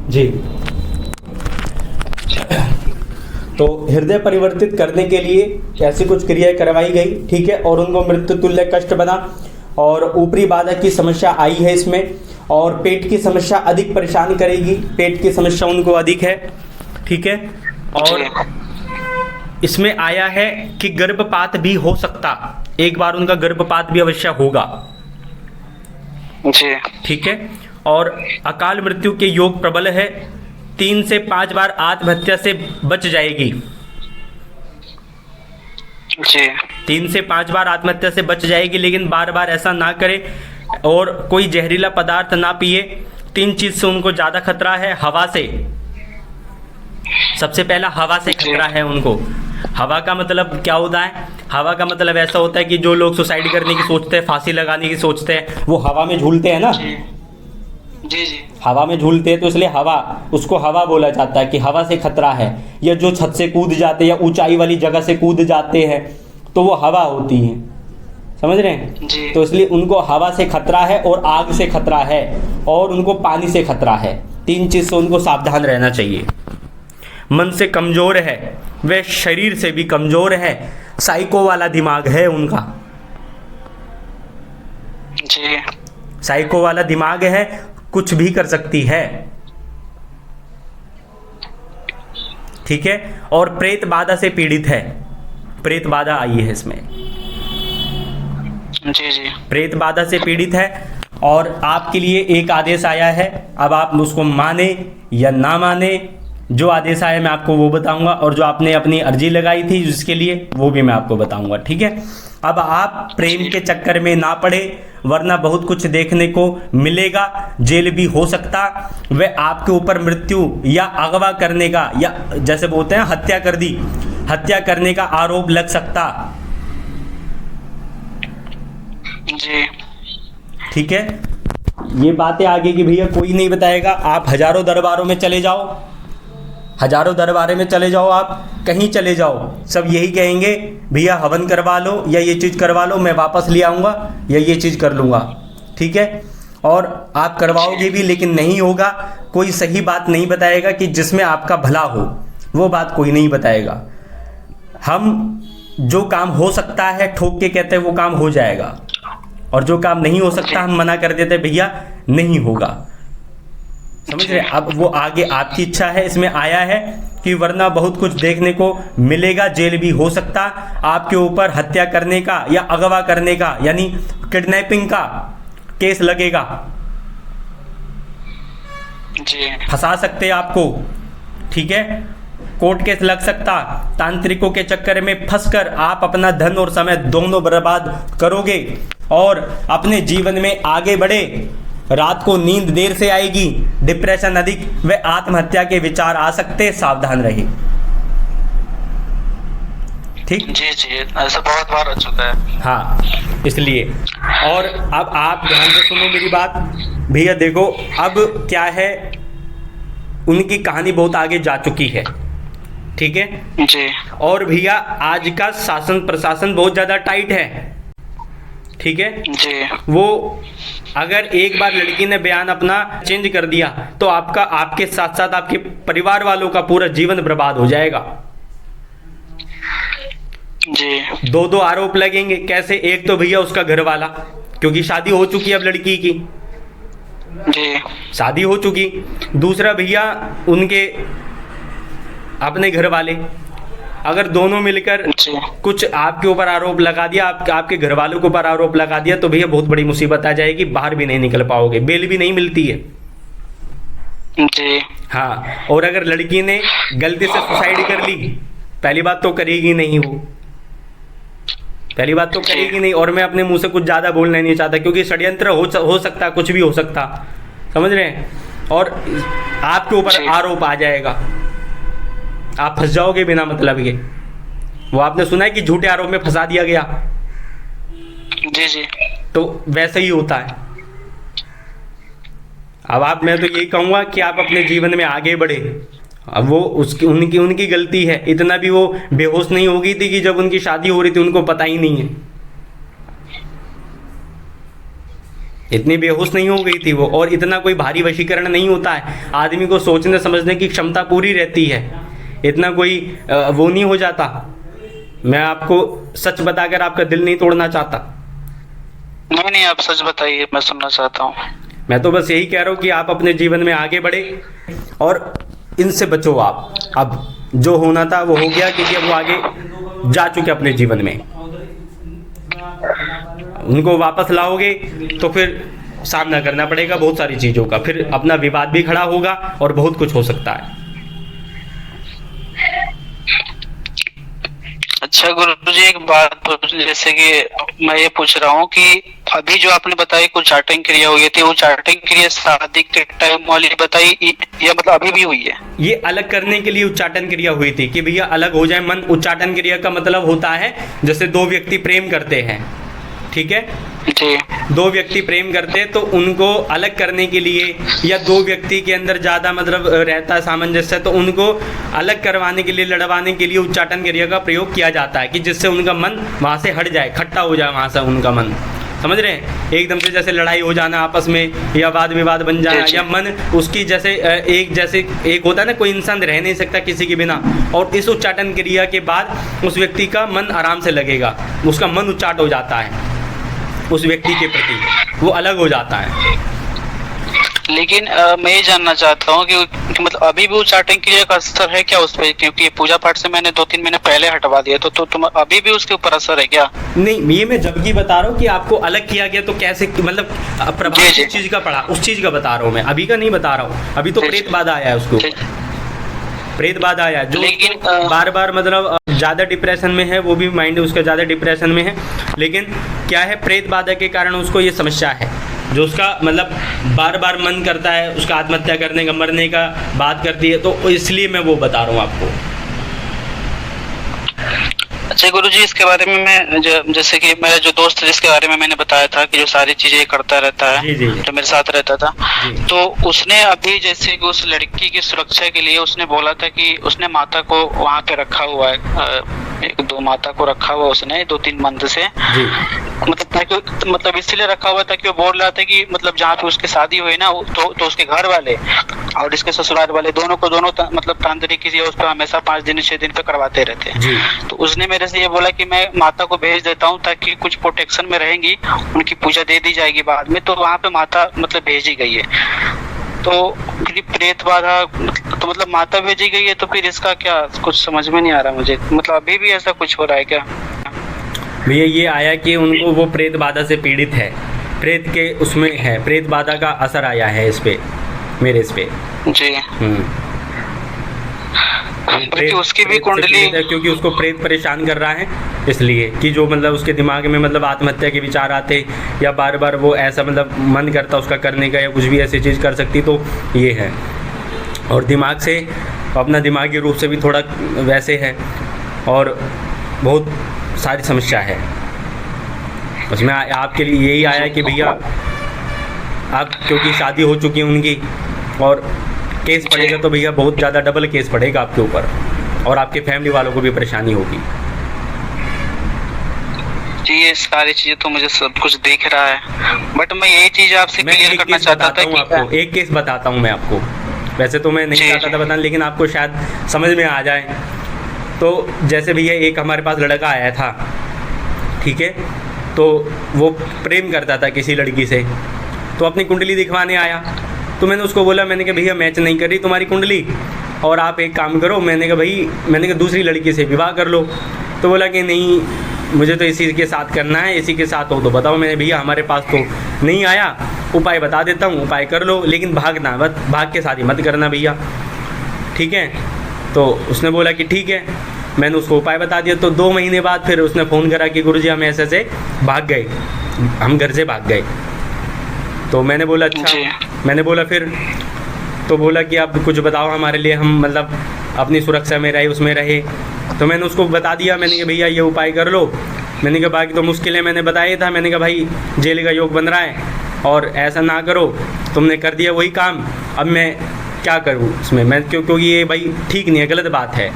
जी। तो हृदय परिवर्तित करने के लिए ऐसी कुछ क्रियाएं करवाई गई, ठीक है, और उनको मृत्यु तुल्य कष्ट बना, और ऊपरी बाधा की समस्या आई है इसमें, और पेट की समस्या अधिक परेशान करेगी, पेट की समस्या उनको अधिक है, ठीक है। और इसमें आया है कि गर्भपात भी हो सकता, एक बार उनका गर्भपात भी अवश्य होगा, जी, ठीक है। और अकाल मृत्यु के योग प्रबल है, 3 से 5 बार आत्महत्या से बच जाएगी, जी, 3 से 5 बार आत्महत्या से बच जाएगी, लेकिन बार बार ऐसा ना करे और कोई जहरीला पदार्थ ना पिए। 3 चीज से उनको ज्यादा खतरा है, हवा से, सबसे पहला हवा से खतरा है उनको। हवा का मतलब क्या होता है? हवा का मतलब ऐसा होता है कि जो लोग सुसाइड करने की सोचते हैं, फांसी लगाने की सोचते हैं, वो हवा में झूलते हैं ना। जी, जी, हवा में झूलते हैं, तो इसलिए हवा, उसको हवा बोला जाता है कि हवा से खतरा है। या जो छत से कूद जाते हैं या ऊंचाई वाली जगह से कूद जाते हैं, तो वो हवा होती है, समझ रहे हैं जी। तो इसलिए उनको हवा से खतरा है, और आग से खतरा है, और उनको पानी से खतरा है। 3 चीज से उनको सावधान रहना चाहिए। मन से कमजोर है, वे शरीर से भी कमजोर है, साइको वाला दिमाग है उनका, जी, साइको वाला दिमाग है, कुछ भी कर सकती है, ठीक है। और प्रेत बाधा से पीड़ित है, प्रेत बाधा आई है इसमें, जी, जी, प्रेत बाधा से पीड़ित है। और आपके लिए एक आदेश आया है, अब आप उसको माने या ना माने, जो आदेश आया मैं आपको वो बताऊंगा, और जो आपने अपनी अर्जी लगाई थी जिसके लिए, वो भी मैं आपको बताऊंगा, ठीक है। अब आप प्रेम के चक्कर में ना पड़े, वरना बहुत कुछ देखने को मिलेगा, जेल भी हो सकता, वह आपके ऊपर मृत्यु या अगवा करने का, या जैसे बोलते हैं हत्या कर दी, हत्या करने का आरोप लग सकता, जी, ठीक है। ये बातें आगे की भैया कोई नहीं बताएगा, आप हजारों दरबारों में चले जाओ, हजारों दरबारे में चले जाओ, आप कहीं चले जाओ, सब यही कहेंगे भैया हवन करवा लो या ये चीज़ करवा लो, मैं वापस ले आऊँगा या ये चीज़ कर लूँगा, ठीक है। और आप करवाओगे भी, लेकिन नहीं होगा। कोई सही बात नहीं बताएगा कि जिसमें आपका भला हो, वो बात कोई नहीं बताएगा। हम जो काम हो सकता है ठोक के कहते हैं वो काम हो जाएगा, और जो काम नहीं हो सकता हम मना कर देते भैया नहीं होगा, समझ रहे। अब वो आगे आपकी इच्छा है, इसमें आया है कि वरना बहुत कुछ देखने को मिलेगा, जेल भी हो सकता, आपके ऊपर हत्या करने का या अगवा करने का यानी किडनैपिंग का केस लगेगा, जी, फंसा सकते आपको, ठीक है, कोर्ट केस लग सकता। तांत्रिकों के चक्कर में फंसकर आप अपना धन और समय दोनों बर्बाद करोगे, और अपने जीवन में आगे बढ़े, रात को नींद देर से आएगी, डिप्रेशन अधिक, व आत्महत्या के विचार आ सकते, सावधान रहे, ठीक। जी, जी, ऐसा बहुत बार हो चुका है। हाँ, इसलिए। और अब आप ध्यान से सुनो मेरी बात भैया, देखो अब क्या है, उनकी कहानी बहुत आगे जा चुकी है, ठीक है। जी, और भैया आज का शासन प्रशासन बहुत ज़्यादा टाइट है, ठीक है। जी, वो अगर एक बार लड़की ने बयान अपना चेंज कर दिया, तो आपका, आपके साथ साथ आपके परिवार वालों का पूरा जीवन बर्बाद हो जाएगा। जी, 2 आरोप लगेंगे, कैसे? एक तो भैया उसका घर वाला, क्योंकि शादी हो चुकी है अब लड़की की, जी, शादी हो चुकी। दूसरा भैया उनके अपने घर वाले, अगर दोनों मिलकर जी, कुछ आपके ऊपर आरोप लगा दिया, आपके घर वालों के ऊपर आरोप लगा दिया, तो भैया बहुत बड़ी मुसीबत आ जाएगी, बाहर भी नहीं निकल पाओगे, बेल भी नहीं मिलती है। जी, हाँ, और अगर लड़की ने गलती से सुसाइड कर ली, पहली बात तो करेगी नहीं वो, पहली बात तो करेगी नहीं। और मैं अपने मुंह से कुछ ज़्यादा बोलना नहीं चाहता, क्योंकि षड्यंत्र हो सकता, कुछ भी हो सकता, समझ रहे हैं। और आपके ऊपर आरोप आ जाएगा, आप फंस जाओगे बिना मतलब के। वो आपने सुना है कि झूठे आरोप में फंसा दिया गया, जी, जी, तो वैसे ही होता है। अब मैं तो यही कहूँगा कि आप अपने जीवन में आगे बढ़े। अब वो उनकी गलती है, इतना भी वो बेहोश नहीं हो गई थी कि जब उनकी शादी हो रही थी उनको पता ही नहीं है। इतनी बेहोश नहीं हो गई थी वो, और इतना कोई भारी वशीकरण नहीं होता है, आदमी को सोचने समझने की क्षमता पूरी रहती है, इतना कोई वो नहीं हो जाता। मैं आपको सच बताकर आपका दिल नहीं तोड़ना चाहता। नहीं नहीं, आप सच बताइए, मैं सुनना चाहता हूँ। मैं तो बस यही कह रहा हूँ कि आप अपने जीवन में आगे बढ़े और इनसे बचो आप। अब जो होना था वो हो गया, क्योंकि अब वो आगे जा चुके अपने जीवन में। उनको वापस लाओगे तो फिर सामना करना पड़ेगा बहुत सारी चीज़ों का, फिर अपना विवाद भी खड़ा होगा और बहुत कुछ हो सकता है। अच्छा गुरुजी, एक बात, जैसे कि मैं ये पूछ रहा हूँ कि अभी जो आपने बताई कुछ उच्चाटन क्रिया हुई थी, वो उच्चाटन क्रिया शादी के टाइम वाली बताई या मतलब अभी भी हुई है? ये अलग करने के लिए उच्चाटन क्रिया हुई थी कि भैया अलग हो जाए मन। उच्चाटन क्रिया का मतलब होता है जैसे दो व्यक्ति प्रेम करते हैं, ठीक है जी। दो व्यक्ति प्रेम करते हैं तो उनको अलग करने के लिए, या दो व्यक्ति के अंदर ज़्यादा मतलब रहता है सामंजस्य, तो उनको अलग करवाने के लिए, लड़वाने के लिए उच्चाटन क्रिया का प्रयोग किया जाता है कि जिससे उनका मन वहाँ से हट जाए, खट्टा हो जाए वहाँ से उनका मन। समझ रहे हैं? एकदम से जैसे लड़ाई हो जाना आपस में, या वाद विवाद बन जाना, या मन उसकी जैसे एक होता है ना, कोई इंसान रह नहीं सकता किसी के बिना, और इस उच्चाटन क्रिया के बाद उस व्यक्ति का मन आराम से लगेगा, उसका मन उच्चाट हो जाता है उस व्यक्ति के प्रति, वो अलग हो जाता है। लेकिन मैं ये जानना चाहता हूँ कि मतलब अभी भी उच्चाटन क्रिया का असर है क्या उस पर? क्योंकि ये पूजा पाठ से मैंने 2-3 महीने पहले हटवा दिया, तो तुम अभी भी उसके ऊपर असर है क्या? नहीं, ये मैं जबकि बता रहा हूँ कि आपको अलग किया गया तो कैसे, मतलब प्रभाव किस चीज़ का पड़ा, उस चीज़ का बता रहा हूँ मैं, अभी का नहीं बता रहा हूँ। अभी तो प्रेत बाधा आया है उसको, प्रेत बाधा आया जो बार बार मतलब ज़्यादा डिप्रेशन में है, वो भी माइंड उसका ज़्यादा डिप्रेशन में है। लेकिन क्या है, प्रेत बाधा के कारण उसको ये समस्या है, जो उसका मतलब बार बार मन करता है उसका आत्महत्या करने का, मरने का बात करती है, तो इसलिए मैं वो बता रहा हूँ आपको। अच्छा गुरुजी, इसके बारे में मैं जैसे कि मेरा जो दोस्त है जिसके बारे में मैंने बताया था कि जो सारी चीजें करता रहता है, जो मेरे साथ रहता था, तो उसने अभी जैसे कि उस लड़की की सुरक्षा के लिए उसने बोला था कि उसने माता को वहाँ पे रखा हुआ है, 1-2 माता को रखा हुआ उसने 2-3 मंथ से, मतलब इसलिए रखा हुआ था कि वो बोल रहा था कि मतलब जहाँ पे उसकी शादी हुई ना, तो उसके घर वाले और इसके ससुराल वाले दोनों मतलब तांत्रिक क्रिया उस पर हमेशा 5 दिन 6 दिन पे करवाते रहते हैं। तो उसने मेरे से ये बोला कि मैं माता को भेज देता हूँ ताकि कुछ प्रोटेक्शन में रहेंगी, उनकी पूजा दे दी जाएगी बाद में, तो वहाँ पे माता मतलब भेजी गई है। तो फिर प्रेत बाधा तो मतलब माता भेजी गई है, तो फिर इसका क्या कुछ समझ में नहीं आ रहा मुझे, मतलब अभी भी ऐसा कुछ हो रहा है क्या? भैया ये आया कि उनको वो प्रेत बाधा से पीड़ित है, प्रेत के उसमें है, प्रेत बाधा का असर आया है इस पे, मेरे इस पे जी। क्योंकि उसकी भी कुंडली, क्योंकि उसको प्रेत परेशान कर रहा है, इसलिए कि जो मतलब उसके दिमाग में मतलब आत्महत्या के विचार आते, या बार बार वो ऐसा मतलब मन करता उसका करने का, या कुछ भी ऐसी चीज़ कर सकती, तो ये है। और दिमाग से, अपना दिमागी रूप से भी थोड़ा वैसे है, और बहुत सारी समस्या है उसमें। आपके लिए यही आया कि भैया आप, क्योंकि शादी हो चुकी है उनकी और केस पड़ेगा, तो भैया बहुत ज़्यादा डबल केस पड़ेगा आपके ऊपर, और आपके फैमिली वालों को भी परेशानी होगी। जी ये सारी चीज़ें तो मुझे सब कुछ दिख रहा है, बट मैं यही चीज़ आपसे क्लियर करना चाहता था कि आपको एक केस बताता हूँ मैं आपको, वैसे तो मैं नहीं चाहता था बताना, लेकिन आपको शायद समझ में आ जाए। तो जैसे भैया एक हमारे पास लड़का आया था, ठीक है, तो वो प्रेम करता था किसी लड़की से, तो अपनी कुंडली दिखवाने आया। तो मैंने उसको बोला, मैंने कहा भैया मैच नहीं कर रही तुम्हारी कुंडली, और आप एक काम करो, मैंने कहा दूसरी लड़की से विवाह कर लो। तो बोला कि नहीं, मुझे तो इसी के साथ करना है, इसी के साथ हो तो बताओ। मैंने भैया हमारे पास तो नहीं आया, उपाय बता देता हूँ, उपाय कर लो, लेकिन भागना मत, भाग के शादी मत करना भैया, ठीक है। तो उसने बोला कि ठीक है, मैंने उसको उपाय बता दिया। तो 2 महीने बाद फिर उसने फ़ोन करा कि गुरुजी हम ऐसे भाग गए, हम घर से भाग गए। तो मैंने बोला अच्छा, मैंने बोला फिर, तो बोला कि आप कुछ बताओ हमारे लिए, हम मतलब अपनी सुरक्षा में रहे, उसमें रहे। तो मैंने उसको बता दिया, मैंने कहा भैया ये उपाय कर लो। मैंने कहा बाकी तो मुश्किलें मैंने बताया था, मैंने कहा भाई जेल का योग बन रहा है और ऐसा ना करो, तुमने कर दिया वही काम, अब मैं क्या करूँ इसमें, मैं क्योंकि ये भाई ठीक नहीं है, गलत बात है।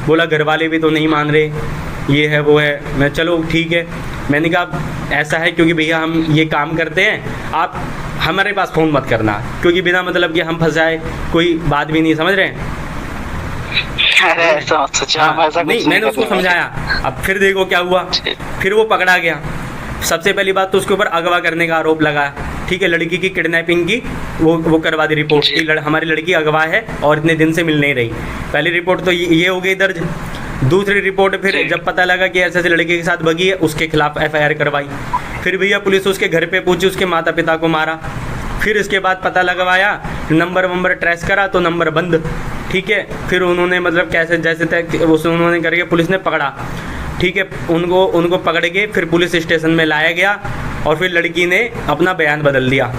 बोला घर वाले भी तो नहीं मान रहे, ये है वो है। मैं चलो ठीक है, मैंने कहा ऐसा है क्योंकि भैया हम ये काम करते हैं, आप हमारे पास फ़ोन मत करना, क्योंकि बिना मतलब कि हम फंस जाए कोई बात भी नहीं, समझ रहे हैं। अरे ऐसा मत सोचो, हम ऐसा कुछ नहीं, मैंने उसको करने वाले। समझाया। अब फिर देखो क्या हुआ, फिर वो पकड़ा गया। सबसे पहली बात तो उसके ऊपर अगवा करने का आरोप लगा, ठीक है, लड़की की किडनैपिंग की वो करवा दी रिपोर्ट की, हमारी लड़की अगवा है और इतने दिन से मिल नहीं रही। पहली रिपोर्ट तो ये हो गई दर्ज। दूसरी रिपोर्ट फिर जब पता लगा कि ऐसे ऐसे लड़के के साथ बगी है, उसके खिलाफ एफआईआर करवाई। फिर भैया पुलिस उसके घर पे पहुंची, उसके माता पिता को मारा। फिर इसके बाद पता लगवाया, नंबर ट्रेस करा तो नंबर बंद, ठीक है। फिर उन्होंने मतलब कैसे जैसे तक उन्होंने करके पुलिस ने पकड़ा, ठीक है। उनको पकड़ के फिर पुलिस स्टेशन में लाया गया और फिर लड़की ने अपना बयान बदल दिया।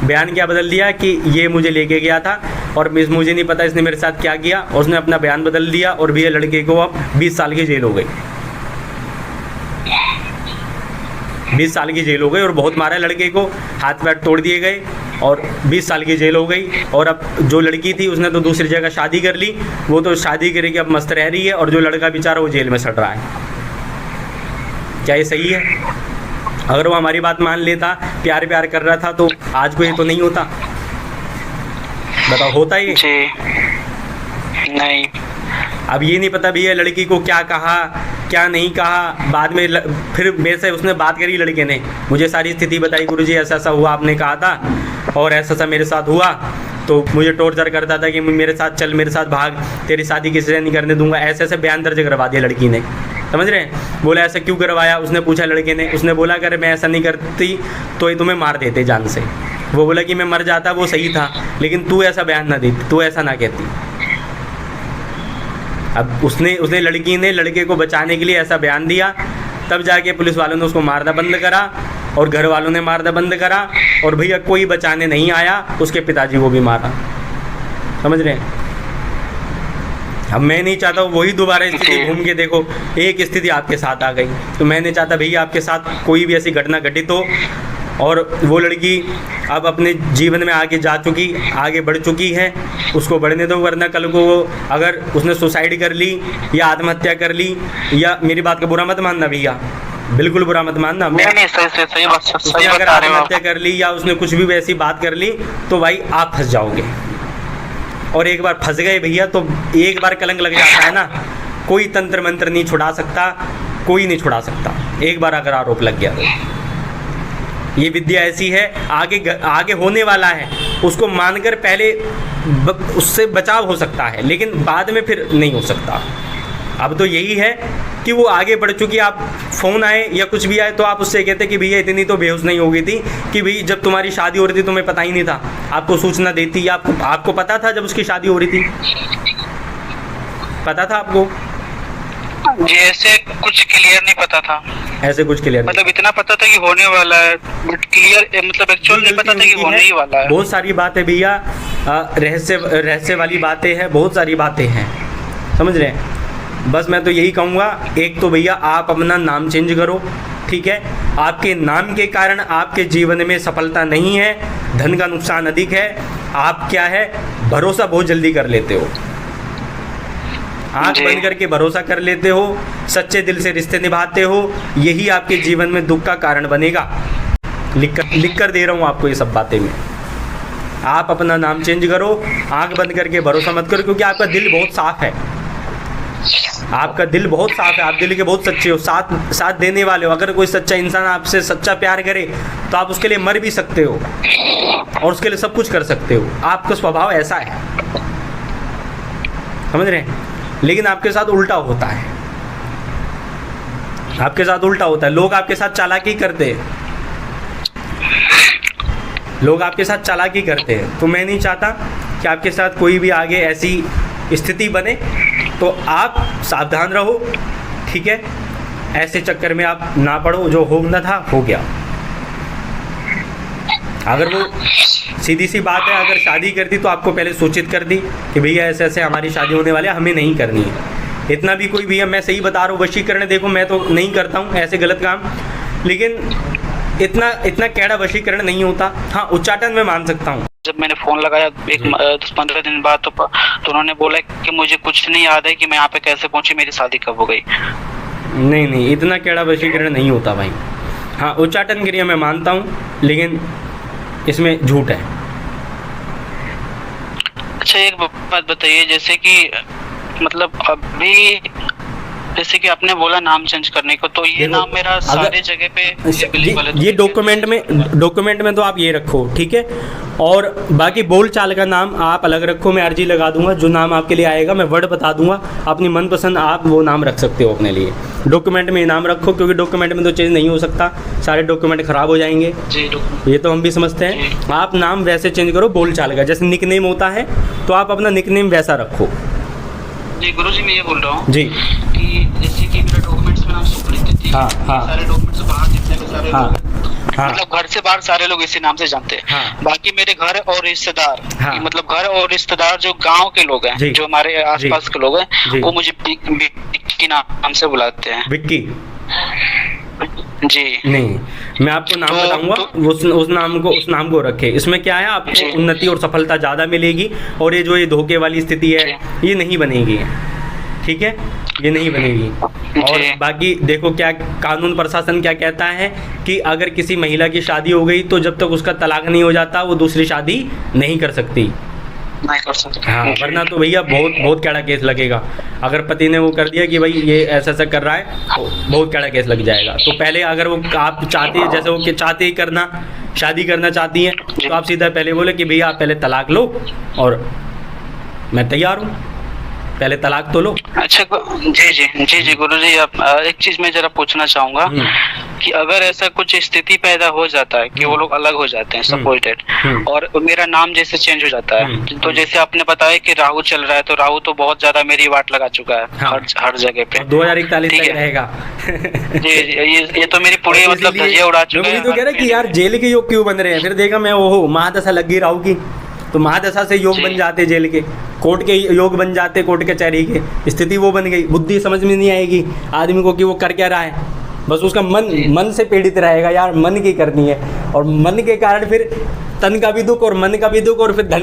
बयान क्या बदल दिया कि ये मुझे लेके गया था और मुझे नहीं पता इसने मेरे साथ क्या किया, और उसने अपना बयान बदल दिया। और भैया लड़के को अब 20 साल की जेल हो गई, 20 साल की जेल हो गई। और बहुत मारा लड़के को, हाथ पैर तोड़ दिए गए और 20 साल की जेल हो गई। और अब जो लड़की थी उसने तो दूसरी जगह शादी कर ली, वो तो शादी करके अब मस्त रह रही है, और जो लड़का बेचारा वो जेल में सड़ रहा है। क्या ये सही है? अगर वो हमारी बात मान लेता, प्यार कर रहा था, तो आज को ये तो नहीं होता। बताओ, होता ये? जी नहीं। अब ये नहीं पता भैया लड़की को क्या कहा क्या नहीं कहा। बाद में फिर मेरे से उसने बात करी, लड़के ने मुझे सारी स्थिति बताई, गुरुजी ऐसा ऐसा हुआ, आपने कहा था और ऐसा ऐसा मेरे साथ हुआ, तो मुझे टॉर्चर करता था कि मेरे साथ चल, मेरे साथ भाग, तेरी शादी किसी से नहीं करने दूंगा। ऐसे ऐसे बयान दर्ज करवा दिया लड़की ने, समझ रहे हैं। बोला ऐसा क्यों करवाया, उसने पूछा लड़के ने, उसने बोला अगर मैं ऐसा नहीं करती तो ये तुम्हें मार देते जान से। वो बोला कि मैं मर जाता, वो सही था, लेकिन तू ऐसा बयान ना देती, तू ऐसा ना कहती। अब उसने लड़की ने लड़के को बचाने के लिए ऐसा बयान दिया, तब जाके पुलिस वालों ने उसको मारना बंद करा और घर वालों ने मारना बंद करा, और भैया कोई बचाने नहीं आया, उसके पिताजी को भी मारा, समझ रहे हैं। अब मैं नहीं चाहता वही दोबारा स्थिति घूम के देखो, एक स्थिति आपके साथ आ गई, तो मैं नहीं चाहता भैया आपके साथ कोई भी ऐसी घटना घटित हो। और वो लड़की अब अपने जीवन में आगे बढ़ चुकी है, उसको बढ़ने दो, वरना कल को वो अगर उसने सुसाइड कर ली या आत्महत्या कर ली, या मेरी बात का बुरा मत मानना भैया, बिल्कुल बुरा मत मानना, नहीं, सही उसने अगर आत्महत्या कर ली या उसने कुछ भी वैसी बात कर ली, तो भाई आप फंस जाओगे। और एक बार फंस गए भैया तो एक बार कलंक लग जाता है ना, कोई तंत्र मंत्र नहीं छुड़ा सकता, कोई नहीं छुड़ा सकता। एक बार अगर आरोप लग गया तो ये विद्या ऐसी है, आगे होने वाला है, उसको मानकर पहले उससे बचाव हो सकता है, लेकिन बाद में फिर नहीं हो सकता। अब तो यही है कि वो आगे बढ़ चुकी, आप फ़ोन आए या कुछ भी आए तो आप उससे कहते कि भैया इतनी तो बेहोश नहीं हो गई थी कि भाई जब तुम्हारी शादी हो रही थी तुम्हें पता ही नहीं था, आपको सूचना देती, आपको पता था जब उसकी शादी हो रही थी, पता था आपको? जी ऐसे कुछ क्लियर नहीं पता था, ऐसे कुछ क्लियर मतलब इतना पता था कि होने वाला है, बट क्लियर मतलब एक्चुअल नहीं पता था कि होने ही वाला है। बहुत सारी बातें भैया रहस्य वाली बातें हैं, बहुत सारी बातें हैं, समझ रहे हैं। बस मैं तो यही कहूँगा, एक तो भैया आप अपना नाम चेंज करो, ठीक है। आपके नाम के कारण आपके जीवन में सफलता नहीं है, धन का नुकसान अधिक है। आप क्या है, भरोसा बहुत जल्दी कर लेते हो, आँख बंद करके भरोसा कर लेते हो, सच्चे दिल से रिश्ते निभाते हो, यही आपके जीवन में दुख का कारण बनेगा। लिख कर दे रहा हूँ आपको ये सब बातें में। आप अपना नाम चेंज करो, आँख बंद करके भरोसा मत करो, क्योंकि आपका दिल बहुत साफ है, आपका दिल बहुत साफ है, आप दिल के बहुत सच्चे हो, साथ देने वाले हो। अगर कोई सच्चा इंसान आपसे सच्चा प्यार करे तो आप उसके लिए मर भी सकते हो और उसके लिए सब कुछ कर सकते हो, आपका स्वभाव ऐसा है, समझ रहे हैं। लेकिन आपके साथ उल्टा होता है, आपके साथ उल्टा होता है, लोग आपके साथ चालाकी करते हैं, लोग आपके साथ चालाकी करते हैं। तो मैं नहीं चाहता कि आपके साथ कोई भी आगे ऐसी स्थिति बने, तो आप सावधान रहो, ठीक है। ऐसे चक्कर में आप ना पड़ो, जो होना था हो गया। अगर वो सीधी सी बात है, अगर शादी कर दी तो आपको पहले सूचित कर दी कि भैया ऐसे ऐसे हमारी शादी होने वाली है, हमें नहीं करनी है। इतना भी कोई भैया, मैं सही बता रहा हूँ, वशीकरण देखो मैं तो नहीं करता हूँ ऐसे गलत काम, लेकिन इतना कैड़ा वशीकरण नहीं होता। हाँ, उच्चाटन में मान सकता हूँ। जब मैंने फ़ोन लगाया एक 10-15 दिन बाद तो उन्होंने बोला कि मुझे कुछ नहीं याद है कि मैं यहाँ पे कैसे पहुंची, मेरी शादी कब हो गई। नहीं नहीं, इतना कैड़ा वशीकरण नहीं होता भाई। हाँ, उच्चाटन क्रिया मैं मानता हूँ, लेकिन इसमें झूठ है। अच्छा, एक बात बताइए, जैसे कि मतलब अभी जैसे कि आपने बोला नाम चेंज करने को, तो ये नाम मेरा सारे जगह पे अवेलेबल है। ये डॉक्यूमेंट में तो आप ये रखो, ठीक है। और बाकी बोल चाल का नाम आप अलग रखो, मैं अर्जी लगा दूंगा। जो नाम आपके लिए आएगा मैं वर्ड बता दूंगा, अपनी मनपसंद आप वो नाम रख सकते हो अपने लिए। डॉक्यूमेंट में ये नाम रखो, क्योंकि डॉक्यूमेंट में तो चेंज नहीं हो सकता, सारे डॉक्यूमेंट ख़राब हो जाएंगे। जी, ये तो हम भी समझते हैं। आप नाम वैसे चेंज करो बोल चाल का, जैसे निकनेम होता है तो आप अपना निकनेम वैसा रखो। जी गुरुजी, मैं ये बोल रहा हूँ जी कि जैसे कि मेरे डॉक्यूमेंट्स में नाम सुप्रीत थी। हाँ हाँ, सारे डॉक्यूमेंट्स बाहर जितने भी सारे हाँ, लोग, हाँ, मतलब घर से बाहर सारे लोग इसी नाम से जानते हैं। हाँ, बाकी मेरे घर और रिश्तेदार, हाँ, मतलब घर और रिश्तेदार जो गांव के लोग हैं, जो हमारे आसपास के लोग हैं, वो मुझे विक्की नाम से बुलाते हैं। विक्की? जी नहीं, मैं आपको नाम बताऊंगा, उस नाम को रखे। इसमें क्या है, आपको उन्नति और सफलता ज़्यादा मिलेगी, और ये जो ये धोखे वाली स्थिति है ये नहीं बनेगी, ठीक है, ये नहीं बनेगी। और बाकी देखो क्या कानून प्रशासन क्या कहता है कि अगर किसी महिला की शादी हो गई तो जब तक उसका तलाक नहीं हो जाता वो दूसरी शादी नहीं कर सकती। नहीं कर सकते। हाँ, वरना तो भैया बहुत कड़ा केस लगेगा। अगर पति ने वो कर दिया कि भाई ये ऐसा ऐसा कर रहा है तो बहुत कड़ा केस लग जाएगा। तो पहले अगर वो आप चाहती है, जैसे वो चाहते ही करना, शादी करना चाहती हैं, तो आप सीधा पहले बोले कि भैया आप पहले तलाक लो और मैं तैयार हूँ, पहले तलाक तो लो। अच्छा जी गुरुजी, आप एक चीज मैं जरा पूछना चाहूंगा कि अगर ऐसा कुछ स्थिति पैदा हो जाता है कि वो लोग अलग हो जाते हैं सपोर्टेड, और मेरा नाम जैसे चेंज हो जाता है, तो जैसे आपने बताया कि राहु चल रहा है, तो राहु तो बहुत ज्यादा मेरी वाट लगा चुका है। हाँ, हर जगह पे 2041 तक रहेगा। जी, ये तो मेरी पूरी मतलब धज्जियां उड़ा चुका है। तो कह रहे कि यार जेल के योग क्यों बन रहे हैं, फिर देखा मैं ओहो महादशा लग गई राहु की, तो महादशा से योग बन जाते जेल के, कोर्ट के योग बन जाते, कोर्ट कचहरी के, स्थिति वो बन गई। बुद्धि समझ में नहीं आएगी आदमी को कि वो कर क्या रहा है, बस उसका मन से पीड़ित रहेगा, यार मन की करनी है, और मन के कारण फिर तन का भी दुख और मन का भी दुख और फिर धन